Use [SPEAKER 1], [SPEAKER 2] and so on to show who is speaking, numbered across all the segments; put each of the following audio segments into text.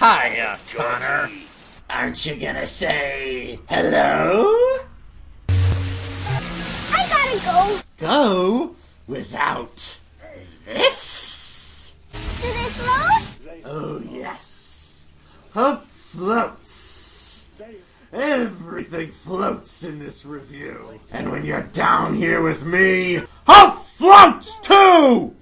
[SPEAKER 1] Hiya, Connor. Aren't you gonna say hello?
[SPEAKER 2] I gotta go.
[SPEAKER 1] Go without this?
[SPEAKER 2] Do they float?
[SPEAKER 1] Oh, yes. Hope floats. Everything floats in this review. And when you're down here with me, hope floats too!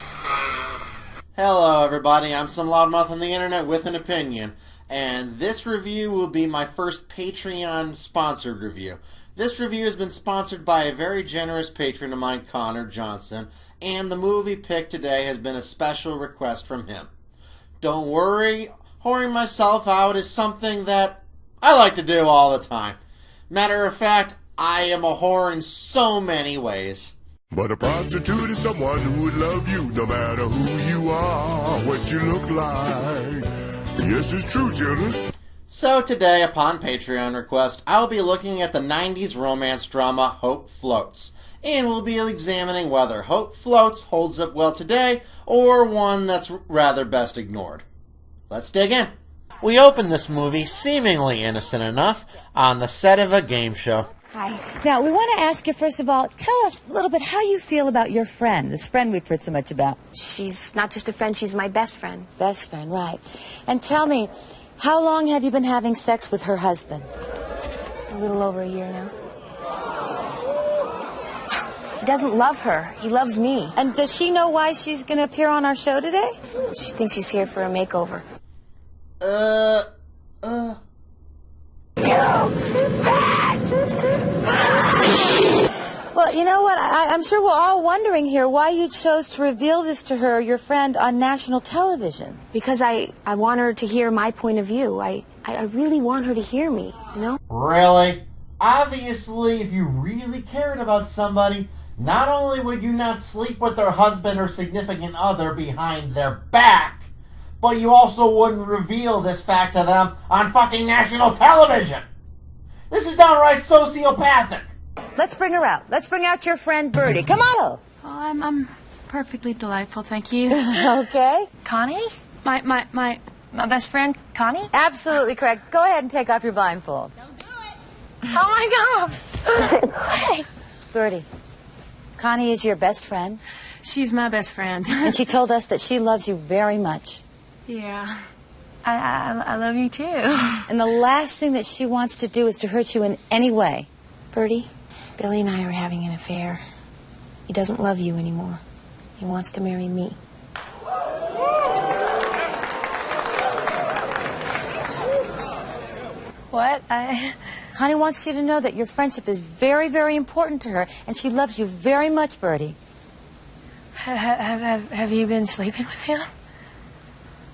[SPEAKER 1] Hello, everybody. I'm some Loudmouth on the internet with an opinion. And this review will be my first Patreon-sponsored review. This review has been sponsored by a very generous patron of mine, Connor Johnson, and the movie picked today has been a special request from him. Don't worry, whoring myself out is something that I like to do all the time. Matter of fact, I am a whore in so many ways.
[SPEAKER 3] But a prostitute is someone who would love you no matter who you are, what you look like. Yes, it's true, children.
[SPEAKER 1] So today, upon Patreon request, I'll be looking at the 90s romance drama Hope Floats. And we'll be examining whether Hope Floats holds up well today, or one that's rather best ignored. Let's dig in. We open this movie, seemingly innocent enough, on the set of a game show.
[SPEAKER 4] Hi. Now, we want to ask you, first of all, tell us a little bit how you feel about your friend, this friend we've heard so much about.
[SPEAKER 5] She's not just a friend, she's my best friend.
[SPEAKER 4] Best friend, right. And tell me, how long have you been having sex with her husband?
[SPEAKER 5] A little over a year now. He doesn't love her. He loves me.
[SPEAKER 4] And does she know why she's going to appear on our show today?
[SPEAKER 5] She thinks she's here for a makeover.
[SPEAKER 4] Well, you know what? I'm sure we're all wondering here why you chose to reveal this to her, your friend, on national television.
[SPEAKER 5] Because I want her to hear my point of view. I really want her to hear me, you know?
[SPEAKER 1] Really? Obviously, if you really cared about somebody, not only would you not sleep with their husband or significant other behind their back, but you also wouldn't reveal this fact to them on fucking national television. This is downright sociopathic.
[SPEAKER 4] Let's bring her out. Let's bring out your friend Birdie. Come on.
[SPEAKER 6] Oh, I'm perfectly delightful, thank you.
[SPEAKER 4] Okay.
[SPEAKER 6] Connie? My best friend, Connie?
[SPEAKER 4] Absolutely correct. Go ahead and take off your blindfold.
[SPEAKER 6] Don't do it. Oh, my God. Hey.
[SPEAKER 4] Birdie, Connie is your best friend,
[SPEAKER 6] She's my best friend.
[SPEAKER 4] and she told us that she loves you very much.
[SPEAKER 6] Yeah. I love you, too.
[SPEAKER 4] And the last thing that she wants to do is to hurt you in any way.
[SPEAKER 5] Birdie, Billy and I are having an affair. He doesn't love you anymore. He wants to marry me.
[SPEAKER 6] What?
[SPEAKER 4] Connie wants you to know that your friendship is very, very important to her, and she loves you very much, Birdie.
[SPEAKER 6] Have you been sleeping with him?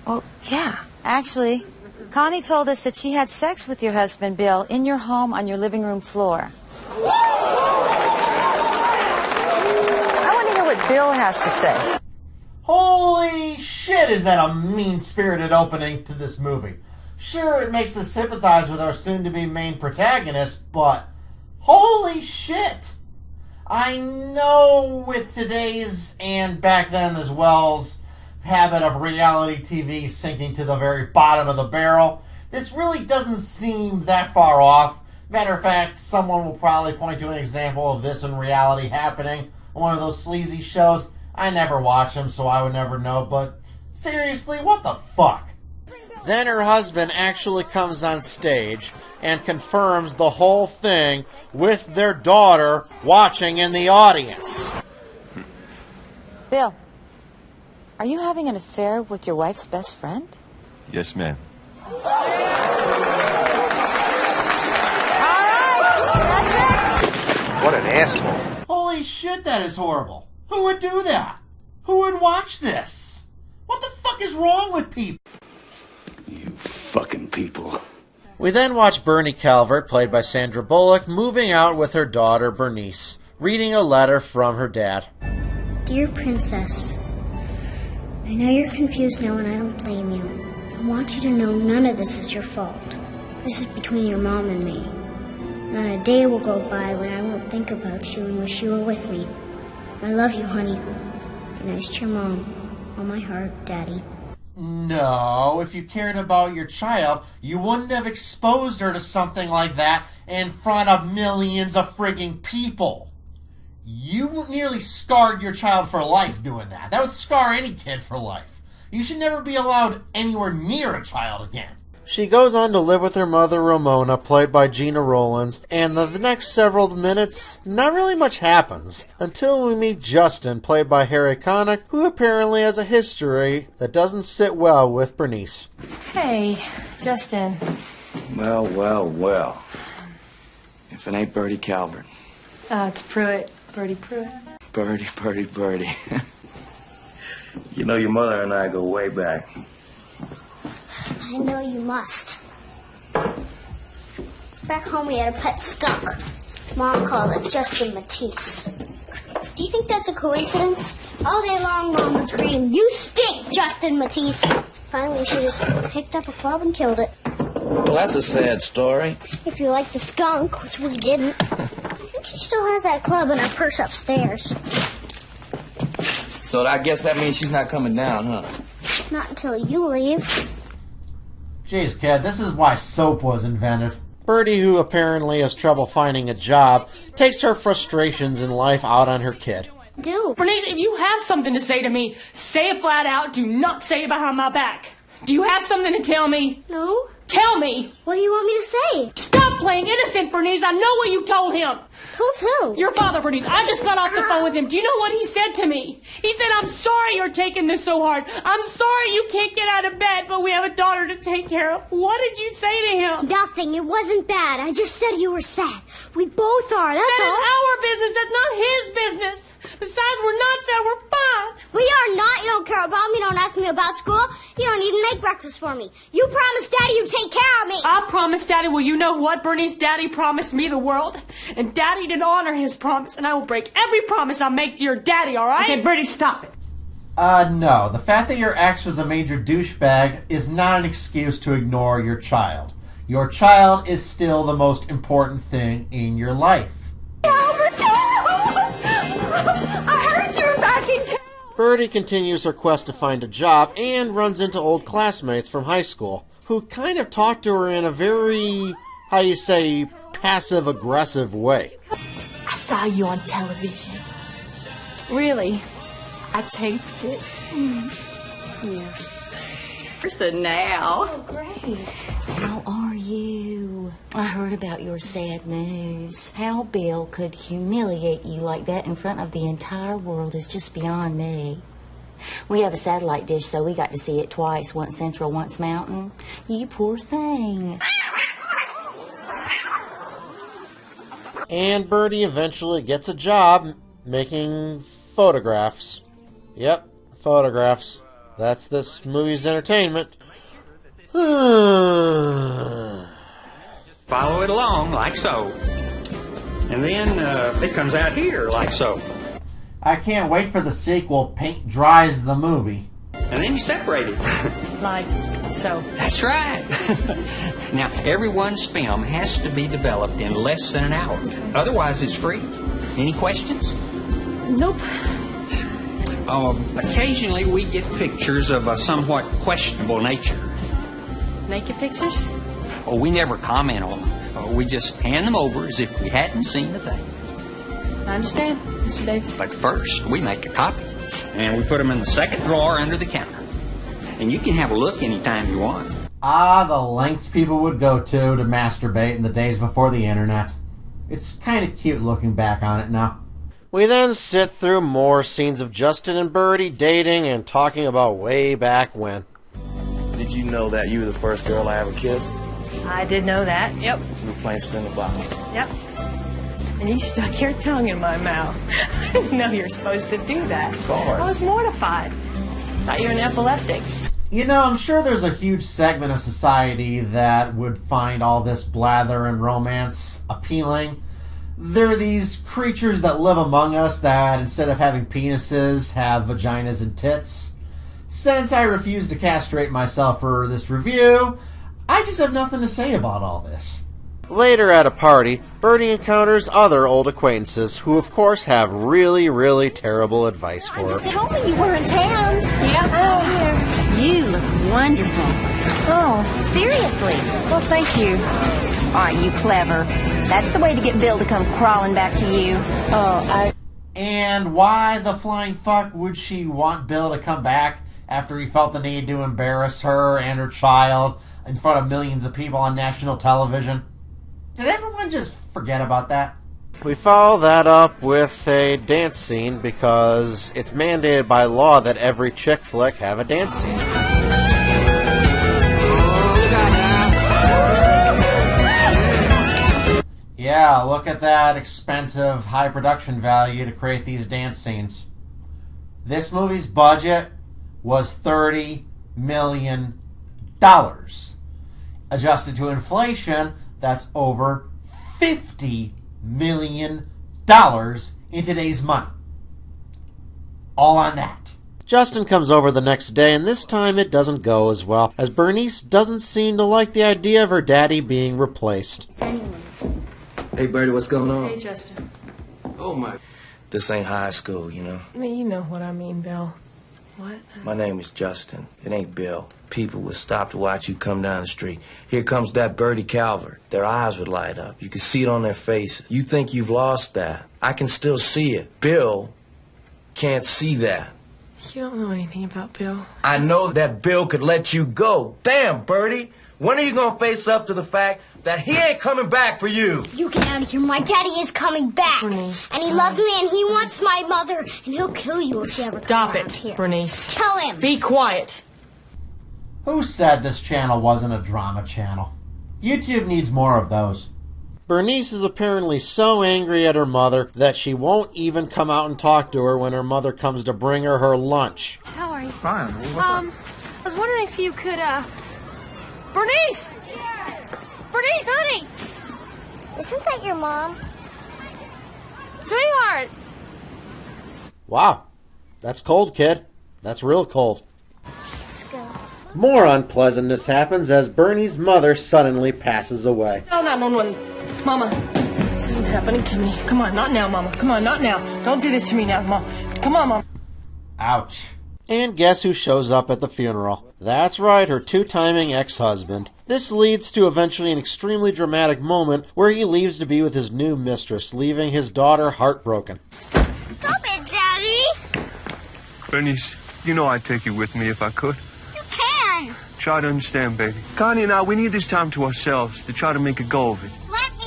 [SPEAKER 5] Well, yeah.
[SPEAKER 4] Actually, Connie told us that she had sex with your husband, Bill, in your home on your living room floor. I want to hear what Bill has to say.
[SPEAKER 1] Holy shit, is that a mean-spirited opening to this movie. Sure, it makes us sympathize with our soon-to-be main protagonist, but holy shit! I know with today's, and back then as well's, habit of reality TV sinking to the very bottom of the barrel, this really doesn't seem that far off. Matter of fact, someone will probably point to an example of this in reality happening on one of those sleazy shows. I never watch them, so I would never know, but seriously, what the fuck? Then her husband actually comes on stage and confirms the whole thing with their daughter watching in the audience.
[SPEAKER 4] Bill, are you having an affair with your wife's best friend?
[SPEAKER 3] Yes, ma'am.
[SPEAKER 4] All right, that's it.
[SPEAKER 3] What an asshole.
[SPEAKER 1] Holy shit, that is horrible. Who would do that? Who would watch this? What the fuck is wrong with people?
[SPEAKER 7] You fucking people.
[SPEAKER 1] We then watch Bernie Calvert, played by Sandra Bullock, moving out with her daughter, Bernice, reading a letter from her dad.
[SPEAKER 2] Dear Princess, I know you're confused now and I don't blame you. I want you to know none of this is your fault. This is between your mom and me. Not a day will go by when I won't think about you and wish you were with me. I love you, honey. Be nice to your mom. On my heart, Daddy.
[SPEAKER 1] No, if you cared about your child, you wouldn't have exposed her to something like that in front of millions of frigging people. You nearly scarred your child for life doing that. That would scar any kid for life. You should never be allowed anywhere near a child again. She goes on to live with her mother, Ramona, played by Gina Rollins, and the next several minutes, not really much happens, until we meet Justin, played by Harry Connick, who apparently has a history that doesn't sit well with Bernice.
[SPEAKER 6] Hey, Justin.
[SPEAKER 8] Well, well, well. If it ain't Bertie Calvert.
[SPEAKER 6] It's Pruitt. Bertie Pruitt.
[SPEAKER 8] Bertie. You know, your mother and I go way back.
[SPEAKER 2] I know you must. Back home we had a pet skunk. Mom called it Justin Matisse. Do you think that's a coincidence? All day long Mom would scream, "You stink, Justin Matisse!" Finally she just picked up a club and killed it.
[SPEAKER 8] Well, that's a sad story.
[SPEAKER 2] If you like the skunk, which we didn't. I think she still has that club in her purse upstairs.
[SPEAKER 8] So I guess that means she's not coming down, huh?
[SPEAKER 2] Not until you leave.
[SPEAKER 1] Jeez, kid, this is why soap was invented. Bertie, who apparently has trouble finding a job, takes her frustrations in life out on her kid.
[SPEAKER 2] Do.
[SPEAKER 6] Bernice, if you have something to say to me, say it flat out. Do not say it behind my back. Do you have something to tell me?
[SPEAKER 2] No.
[SPEAKER 6] Tell me.
[SPEAKER 2] What do you want me to say?
[SPEAKER 6] Stop playing innocent, Bernice. I know what you told him.
[SPEAKER 2] Told who?
[SPEAKER 6] Your father, Bernice. I just got off the phone with him. Do you know what he said to me? He said, "I'm sorry you're taking this so hard. I'm sorry you can't get out of bed, but we have a daughter to take care of." What did you say to him?
[SPEAKER 2] Nothing. It wasn't bad. I just said you were sad. We both are. That's
[SPEAKER 6] That
[SPEAKER 2] all.
[SPEAKER 6] is our business. That's not his business. Besides, we're not sad. We're fine.
[SPEAKER 2] We are not. You don't care about me. Don't ask me about school. You don't even make breakfast for me. You promised Daddy you'd take care of me.
[SPEAKER 6] I promised Daddy. Well, you know what, Bernice? Daddy promised me the world, and Daddy didn't honor his promise, and I will break every promise I make to your daddy, all right? Okay, Bernie, stop it.
[SPEAKER 1] No. The fact that your ex was a major douchebag is not an excuse to ignore your child. Your child is still the most important thing in your life.
[SPEAKER 6] I heard you were back in town.
[SPEAKER 1] Bertie continues her quest to find a job and runs into old classmates from high school who kind of talk to her in a very, passive-aggressive way.
[SPEAKER 6] I saw you on television. Really? I taped it. Yeah.
[SPEAKER 9] Person now.
[SPEAKER 6] Oh, great.
[SPEAKER 10] How are you? I heard about your sad news. How Bill could humiliate you like that in front of the entire world is just beyond me. We have a satellite dish, so we got to see it twice, once Central, once Mountain. You poor thing.
[SPEAKER 1] And Bertie eventually gets a job making photographs. Yep, photographs. That's this movie's entertainment.
[SPEAKER 11] Follow it along like so. And then it comes out here like so.
[SPEAKER 1] I can't wait for the sequel, Paint Dries the Movie.
[SPEAKER 11] And then you separate it.
[SPEAKER 6] Like so.
[SPEAKER 11] That's right. Now, everyone's film has to be developed in less than an hour. Otherwise, it's free. Any questions?
[SPEAKER 6] Nope.
[SPEAKER 11] Occasionally, we get pictures of a somewhat questionable nature.
[SPEAKER 6] Naked pictures?
[SPEAKER 11] Oh, we never comment on them. We just hand them over as if we hadn't seen a thing.
[SPEAKER 6] I understand, Mr. Davis.
[SPEAKER 11] But first, we make a copy, and we put them in the second drawer under the counter. And you can have a look anytime you want.
[SPEAKER 1] Ah, the lengths people would go to masturbate in the days before the internet. It's kind of cute looking back on it now. We then sit through more scenes of Justin and Bertie dating and talking about way back when.
[SPEAKER 8] Did you know that you were the first girl I ever kissed?
[SPEAKER 6] I did know that. Yep.
[SPEAKER 8] We were playing spin the bottle.
[SPEAKER 6] Yep. And you stuck your tongue in my mouth. I didn't know you were supposed to do that.
[SPEAKER 8] Of course.
[SPEAKER 6] I was mortified. Thought you were an epileptic.
[SPEAKER 1] You know, I'm sure there's a huge segment of society that would find all this blather and romance appealing. There are these creatures that live among us that, instead of having penises, have vaginas and tits. Since I refuse to castrate myself for this review, I just have nothing to say about all this. Later at a party, Bertie encounters other old acquaintances who, of course, have really, really terrible advice for her.
[SPEAKER 10] I just told me you were in town.
[SPEAKER 6] Yeah.
[SPEAKER 10] You look wonderful.
[SPEAKER 12] Oh, seriously? Well, thank you. Aren't you clever? That's the way to get Bill to come crawling back to you.
[SPEAKER 1] And why the flying fuck would she want Bill to come back after he felt the need to embarrass her and her child in front of millions of people on national television? Did everyone just forget about that?
[SPEAKER 13] We follow that up with a dance scene because it's mandated by law that every chick flick have a dance scene.
[SPEAKER 1] Yeah, look at that expensive, high production value to create these dance scenes. This movie's budget was $30 million. Adjusted to inflation, that's over $50 million in today's money. All on that.
[SPEAKER 13] Justin comes over the next day, and this time it doesn't go as well, as Bernice doesn't seem to like the idea of her daddy being replaced.
[SPEAKER 8] Hey, Bertie, what's going on?
[SPEAKER 14] Hey, Justin.
[SPEAKER 8] Oh, my. This ain't high school, you know?
[SPEAKER 14] I mean, you know what I mean, Bill. What?
[SPEAKER 8] My name is Justin. It ain't Bill. People would stop to watch you come down the street. Here comes that Bertie Calvert. Their eyes would light up. You could see it on their faces. You think you've lost that. I can still see it. Bill can't see that.
[SPEAKER 14] You don't know anything about Bill.
[SPEAKER 8] I know that Bill could let you go. Damn, Bertie. When are you gonna face up to the fact that he ain't coming back for you?
[SPEAKER 2] You get out of here. My daddy is coming back.
[SPEAKER 14] Bernice.
[SPEAKER 2] And he loves me and he wants my mother. And he'll kill you if you ever
[SPEAKER 14] Stop
[SPEAKER 2] come around
[SPEAKER 14] it,
[SPEAKER 2] here.
[SPEAKER 14] Bernice.
[SPEAKER 2] Tell him.
[SPEAKER 14] Be quiet.
[SPEAKER 1] Who said this channel wasn't a drama channel? YouTube needs more of those.
[SPEAKER 13] Bernice is apparently so angry at her mother that she won't even come out and talk to her when her mother comes to bring her her lunch.
[SPEAKER 14] How are you?
[SPEAKER 3] Fine. What's up?
[SPEAKER 14] I was wondering if you could, Bernice! Bernice, honey!
[SPEAKER 2] Isn't that your mom?
[SPEAKER 14] Sweetheart!
[SPEAKER 13] Wow, that's cold, kid. That's real cold.
[SPEAKER 2] Let's go.
[SPEAKER 13] More unpleasantness happens as Bernie's mother suddenly passes away.
[SPEAKER 14] No, 911. Mama, this isn't happening to me. Come on, not now, Mama. Come on, not now. Don't do this to me now, Mom. Come on, Mom.
[SPEAKER 1] Ouch.
[SPEAKER 13] And guess who shows up at the funeral? That's right, her two-timing ex-husband. This leads to eventually an extremely dramatic moment where he leaves to be with his new mistress, leaving his daughter heartbroken.
[SPEAKER 2] Stop it, Daddy!
[SPEAKER 3] Bernice, you know I'd take you with me if I could.
[SPEAKER 2] You can!
[SPEAKER 3] Try to understand, baby. Connie and I, we need this time to ourselves to try to make a go of it.
[SPEAKER 2] Let me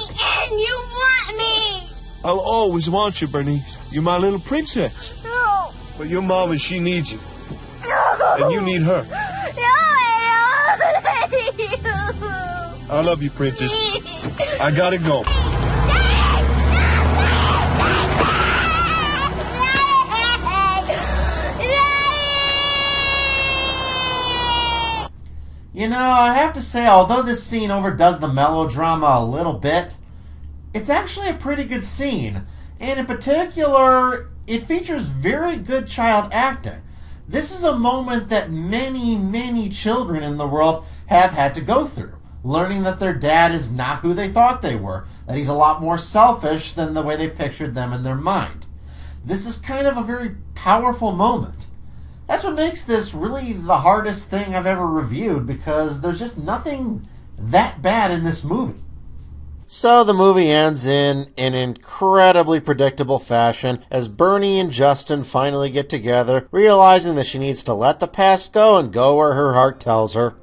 [SPEAKER 2] in! You want me!
[SPEAKER 3] I'll always want you, Bernice. You're my little princess.
[SPEAKER 2] No!
[SPEAKER 3] But your mama, she needs you. No! And you need her.
[SPEAKER 2] No, I don't need you!
[SPEAKER 3] I love you, princess. I gotta go.
[SPEAKER 1] You know, I have to say, although this scene overdoes the melodrama a little bit, it's actually a pretty good scene. And in particular, it features very good child acting. This is a moment that many, many children in the world have had to go through. Learning that their dad is not who they thought they were. That he's a lot more selfish than the way they pictured them in their mind. This is kind of a very powerful moment. That's what makes this really the hardest thing I've ever reviewed, because there's just nothing that bad in this movie.
[SPEAKER 13] So the movie ends in an incredibly predictable fashion as Bernie and Justin finally get together, realizing that she needs to let the past go and go where her heart tells her,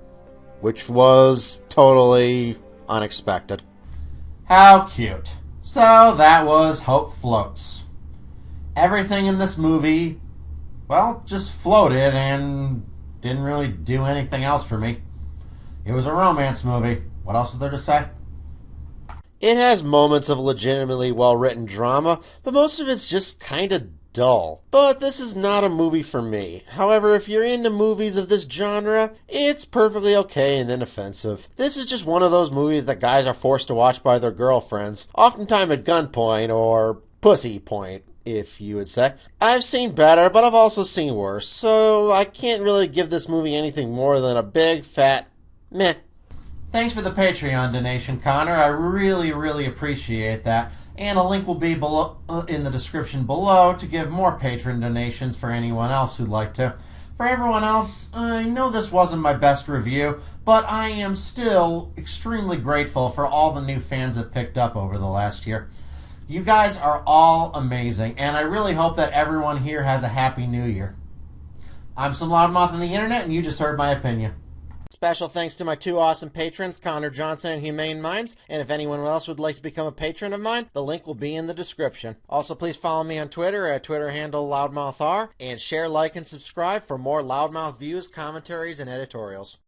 [SPEAKER 13] which was totally unexpected.
[SPEAKER 1] How cute. So that was Hope Floats. Everything in this movie, well, just floated and didn't really do anything else for me. It was a romance movie. What else is there to say?
[SPEAKER 13] It has moments of legitimately well-written drama, but most of it's just kind of dull. But this is not a movie for me. However, if you're into movies of this genre, it's perfectly okay and inoffensive. This is just one of those movies that guys are forced to watch by their girlfriends, oftentimes at gunpoint or pussy point, if you would say. I've seen better, but I've also seen worse, so I can't really give this movie anything more than a big, fat meh.
[SPEAKER 1] Thanks for the Patreon donation, Connor. I really, really appreciate that. And a link will be below in the description below to give more patron donations for anyone else who'd like to. For everyone else, I know this wasn't my best review, but I am still extremely grateful for all the new fans I've picked up over the last year. You guys are all amazing, and I really hope that everyone here has a happy new year. I'm some Loudmouth on the internet, and you just heard my opinion.
[SPEAKER 13] Special thanks to my two awesome patrons, Connor Johnson and Humane Minds, and if anyone else would like to become a patron of mine, the link will be in the description. Also, please follow me on Twitter at Twitter handle LoudmouthR, and share, like, and subscribe for more Loudmouth views, commentaries, and editorials.